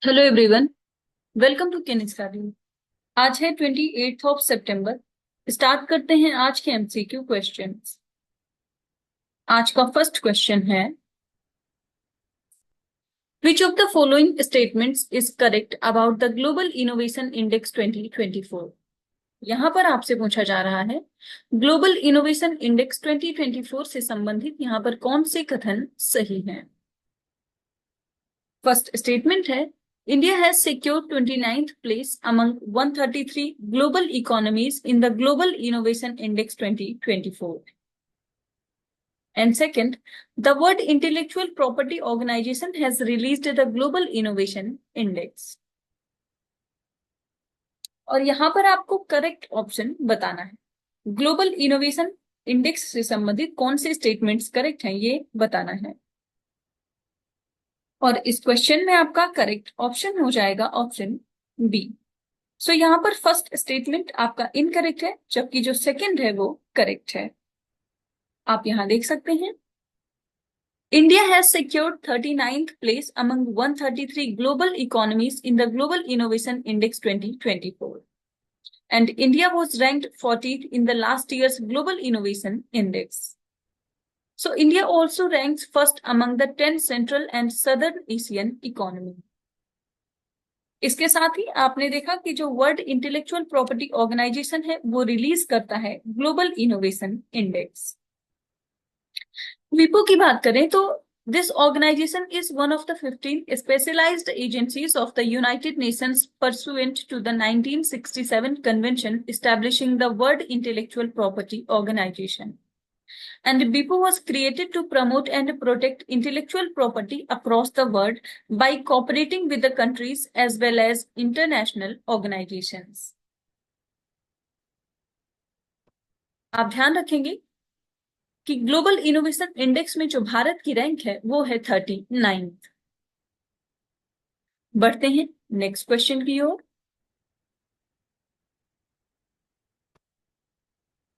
Hello everyone. Welcome to Ken Study. आज है 28 सितंबर। Start करते हैं आज के एमसीक्यू क्वेश्चंस। आज का फर्स्ट क्वेश्चन है, which of the following statements is correct about the global innovation index 2024। यहाँ पर आपसे पूछा जा रहा है, ग्लोबल इनोवेशन इंडेक्स 2024 से संबंधित यहाँ पर कौन से कथन सही हैं। फर्स्ट स्टेटमेंट है, India has secured 29th place among 133 global economies in the Global Innovation Index 2024. And second, the World Intellectual Property Organization has released the Global Innovation Index. और यहां पर आपको करेक्ट ऑप्शन बताना है। ग्लोबल इनोवेशन इंडेक्स से संबंधित कौन से स्टेटमेंट्स करेक्ट हैं ये बताना है। और इस क्वेश्चन में आपका करेक्ट ऑप्शन हो जाएगा ऑप्शन बी। सो यहाँ पर फर्स्ट स्टेटमेंट आपका इनकरेक्ट है, जबकि जो सेकंड है वो करेक्ट है। आप यहां देख सकते हैं, India has secured 39th place among 133 global economies in the global innovation index 2024 and India was ranked 40th in the last year's global innovation index. So India also ranks first among the 10 central and southern Asian economy. इसके साथ ही आपने देखा कि जो world Intellectual Property organisation है वो release करता है ग्लोबल इनोवेशन इंडेक्स। विपो की बात करें तो this organization is one of the 15 specialized agencies of the United Nations pursuant to the 1967 convention establishing the World Intellectual Property Organization. And BIPO was created to promote and protect intellectual property across the world by cooperating with the countries as well as international organizations. आप ध्यान रखेंगे कि global innovation index में जो भारत की rank है वो है 39th। बढ़ते हैं नेक्स्ट क्वेश्चन की ओर।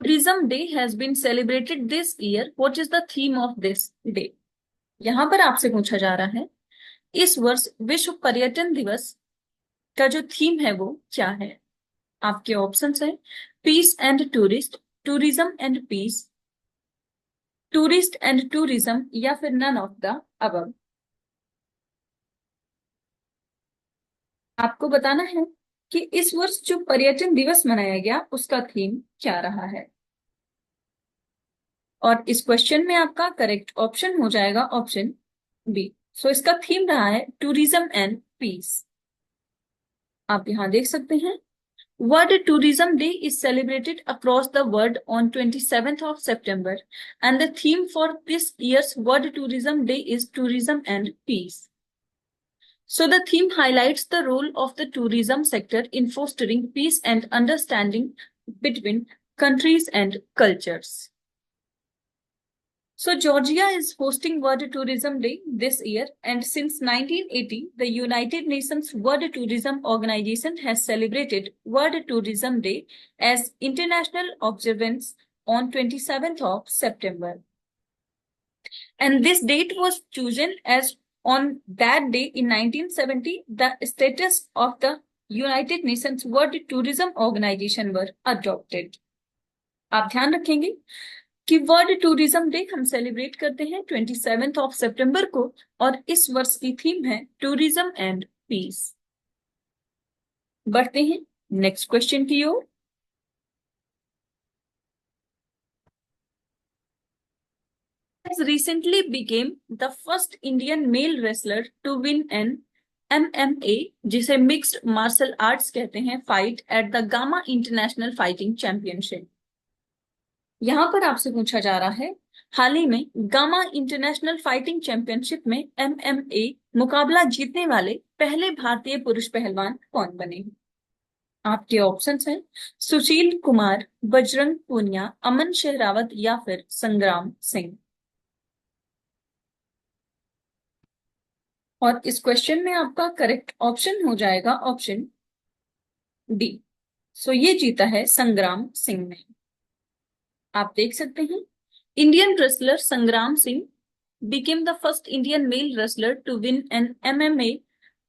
Tourism day has been celebrated this year, what is the theme of this day. यहां पर आपसे पूछा जा रहा है, इस वर्ष विश्व पर्यटन दिवस का जो थीम है वो क्या है। आपके ऑप्शंस है, peace and tourist, tourism and peace, tourist and tourism, या फिर नन ऑफ द अबव। आपको बताना है कि इस वर्ष जो पर्यटन दिवस मनाया गया उसका थीम क्या रहा है। और इस क्वेश्चन में आपका करेक्ट ऑप्शन हो जाएगा ऑप्शन बी। सो इसका थीम रहा है टूरिज्म एंड पीस। आप यहां देख सकते हैं, World Tourism Day is celebrated across the world on 27th of September, and the theme for this year's World Tourism Day is Tourism and Peace. So the theme highlights the role of the tourism sector in fostering peace and understanding between countries and cultures. So Georgia is hosting World Tourism Day this year, and since 1980, the United Nations World Tourism Organization has celebrated World Tourism Day as international observance on 27th of September. And this date was chosen as on that day in 1970, the status of the United Nations World Tourism Organization were adopted. आप ध्यान रखेंगे कि world tourism day हम celebrate करते हैं 27th of सितंबर को, और इस वर्ष की थीम है टूरिज्म एंड पीस। बढ़ते हैं नेक्स्ट क्वेश्चन की ओर। Has recently became the first Indian male wrestler to win an MMA, जिसे मिक्स्ड मार्शल आर्ट्स कहते हैं, fight at the gamma international fighting championship. यहां पर आपसे पूछा जा रहा है, हाल ही में गामा इंटरनेशनल फाइटिंग चैंपियनशिप में एमएमए मुकाबला जीतने वाले पहले भारतीय पुरुष पहलवान कौन बने। आपके ऑप्शंस हैं, सुशील कुमार, बजरंग पूनिया, अमन शेरावत, या फिर संग्राम सिंह। और इस क्वेश्चन में आपका करेक्ट ऑप्शन हो जाएगा ऑप्शन डी। सो ये जीता है संग्राम सिंह ने। आप देख सकते हैं, इंडियन रेसलर संग्राम Singh became the first Indian male wrestler to win an MMA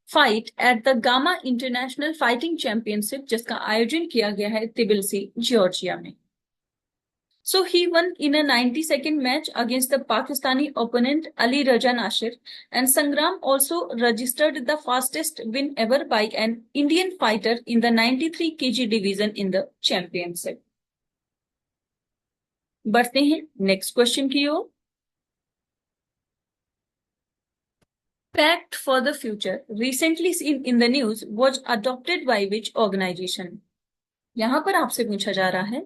fight at the gamma international fighting championship, जिसका आयोजन किया गया है तिबिलिसी, जॉर्जिया में. So he won in a 90-second match against the Pakistani opponent Ali Raja Nasir, and Sangram also registered the fastest win ever by an Indian fighter in the 93 kg division in the championship. बढ़ते हैं next question की ओर. Pact for the Future, recently seen in the news, was adopted by which organization? यहां पर आपसे पूछा जा रहा है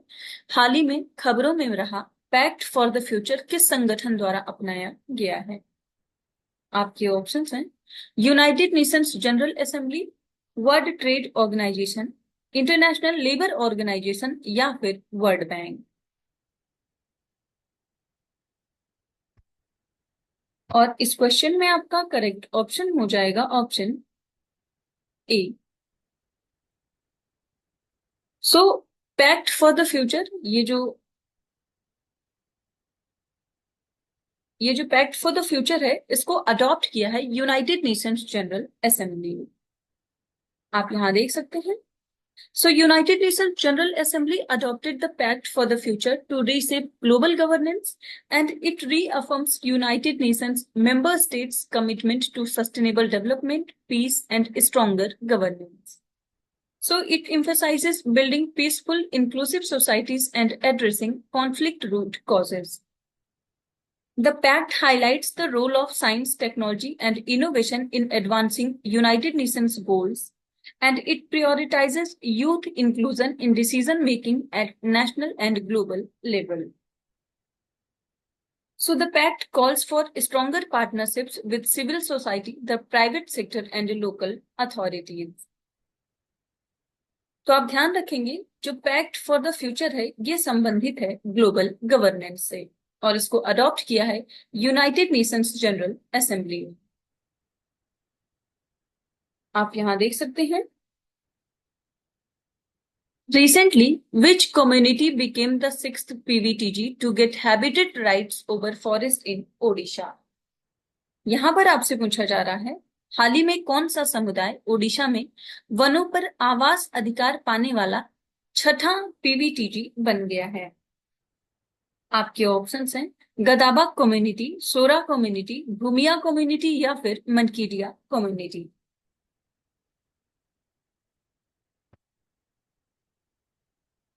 हाल ही में खबरों में रहा पैक्ट फॉर द फ्यूचर किस संगठन द्वारा अपनाया गया है? आपके ऑप्शंस हैं United Nations General Assembly, World Trade Organisation, International Labour Organisation या फिर वर्ल्ड बैंक. और इस क्वेश्चन में आपका करेक्ट ऑप्शन हो जाएगा option A. So pact for the future, ये जो पैक्ट फॉर द फ्यूचर है इसको अडॉप्ट किया है यूनाइटेड नेशंस जनरल असेंबली ने. आप यहां देख सकते हैं. So United Nations General Assembly adopted the Pact for the Future to reshape global governance, and it reaffirms United Nations member states' commitment to sustainable development, peace, and stronger governance. So it emphasizes building peaceful, inclusive societies and addressing conflict root causes. The pact highlights the role of science, technology, and innovation in advancing United Nations goals, and it prioritizes youth inclusion in decision-making at national and global level. So the pact calls for stronger partnerships with civil society, the private sector, and local authorities. तो आप ध्यान रखेंगे जो pact for the future है ये संबंधित है global governance से, और इसको अडॉप्ट किया है यूनाइटेड नेशंस जनरल असेंबली. आप यहां देख सकते हैं. Recently, which community became the sixth PVTG to get habitat rights over forest in Odisha? यहां पर आपसे पूछा जा रहा है हाल ही में कौन सा समुदाय ओडिशा में वनों पर आवास अधिकार पाने वाला छठा पीवीटीजी बन गया है? आपके ऑप्शंस हैं गदाबा कम्युनिटी, सोरा कम्युनिटी, भूमिया कम्युनिटी या फिर मनकीडिया कम्युनिटी.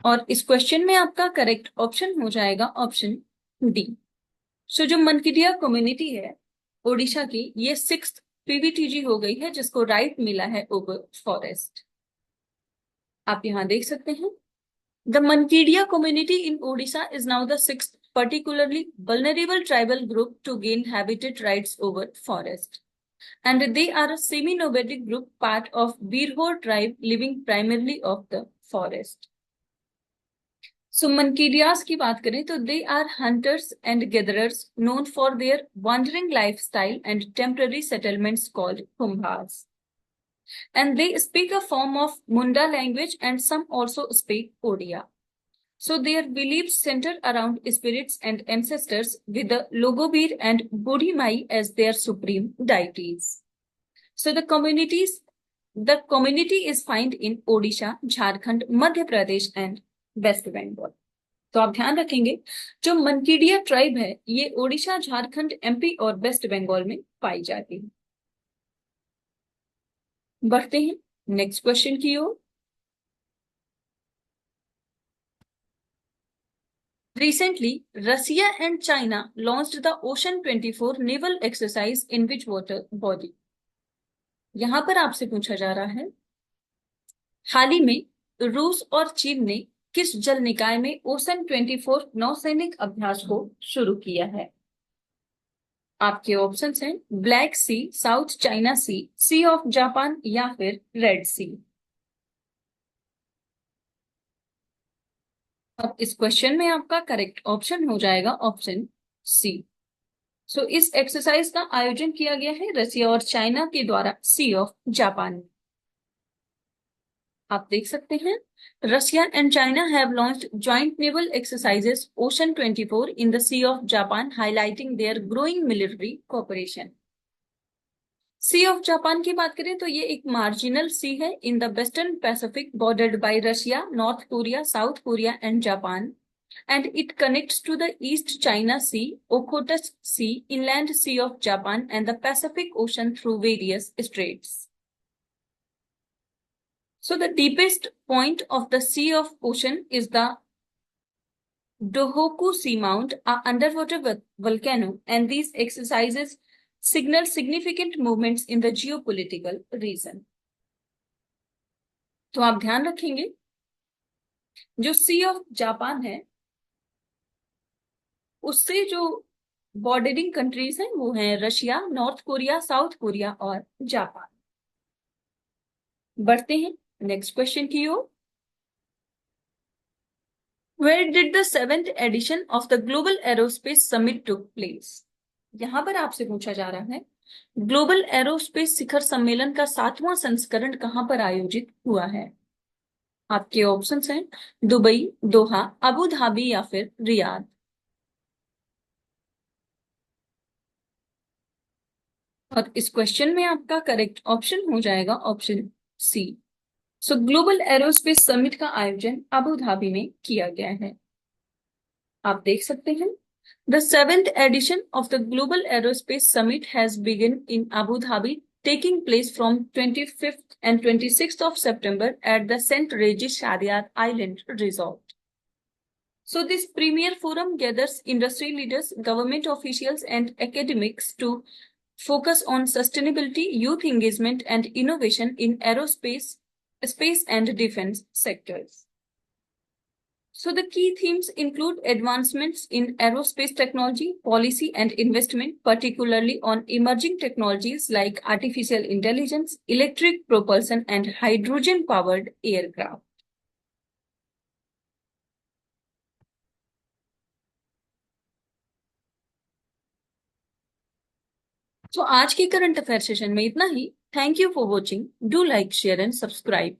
और इस क्वेश्चन में आपका करेक्ट ऑप्शन हो जाएगा ऑप्शन डी. सो जो मनकीडिया कम्युनिटी है ओडिशा की, ये सिक्स्थ पीवीटीजी हो गई है जिसको राइट मिला है ओवर फॉरेस्ट. आप यहां देख सकते हैं the Mankidia community in Odisha is now the sixth particularly vulnerable tribal group to gain habitat rights over forest, and they are a semi-nomadic group part of Birhor tribe living primarily of the forest. So मनकीडियास की बात करें तो they are hunters and gatherers known for their wandering lifestyle and temporary settlements called kumbhas, and they speak a form of Munda language and some also speak Odia. So their beliefs center around spirits and ancestors with the Logobir and Bodhi Mai as their supreme deities. So the community is found in Odisha, Jharkhand, Madhya Pradesh and West Bengal. तो आप ध्यान रखेंगे जो मनकीडिया tribe है ये Odisha, Jharkhand, MP और waste Bengal में पाई जाती है. बढ़ते हैं नेक्स्ट क्वेश्चन की ओर. Recently, Russia and China launched the Ocean 24 naval exercise in which water body? यहां पर आपसे पूछा जा रहा है हाल ही में रूस और चीन ने किस जल निकाय में ओशन 24 नौसैनिक अभ्यास को शुरू किया है? आपके ऑप्शंस हैं Black Sea, South China Sea, Sea of Japan या फिर रेड सी. अब इस क्वेश्चन में आपका करेक्ट ऑप्शन हो जाएगा ऑप्शन सी. सो इस एक्सरसाइज का आयोजन किया गया है रसिया और चाइना के द्वारा सी ऑफ जापान. आप देख सकते हैं Russia and China have launched joint naval exercises ocean 24 in the Sea of Japan, highlighting their growing military cooperation. Sea of Japan की बात करें तो ये एक मार्जिनल सी है in the western Pacific, bordered by Russia, North Korea, South Korea and Japan, and it connects to the East China Sea, Okhotsk Sea, Inland Sea of Japan, and the Pacific Ocean through various straits. So the deepest point of the Sea of Ocean is the Dohoku Seamount, a underwater volcano, and these exercises signal significant movements in the geopolitical region. तो आप ध्यान रखेंगे जो सी of Japan है उससे जो bordering countries हैं वो हैं Russia, North Korea, South Korea और जापान। बढ़ते हैं नेक्स्ट क्वेश्चन की ओर। Where did the 7th edition of the Global Aerospace Summit took place? यहां पर आपसे पूछा जा रहा है ग्लोबल एरोस्पेस शिखर सम्मेलन का 7वां संस्करण कहां पर आयोजित हुआ है। आपके ऑप्शंस हैं दुबई, दोहा, अबू धाबी या फिर रियाद। और इस क्वेश्चन में आपका करेक्ट ऑप्शन हो जाएगा option C. So global aerospace summit का आयोजन अबू धाबी में किया गया है। आप देख सकते हैं the 7th edition of the Global Aerospace Summit has begun in Abu Dhabi, taking place from 25th and 26th of September at the St. Regis Shadiat Island Resort. So this premier forum gathers industry leaders, government officials and academics to focus on sustainability, youth engagement and innovation in aerospace, space and defense sectors. So the key themes include advancements in aerospace technology, policy and investment, particularly on emerging technologies like artificial intelligence, electric propulsion and hydrogen-powered aircraft. तो आज के current affair session में इतना ही। Thank you for watching. Do like, share and subscribe.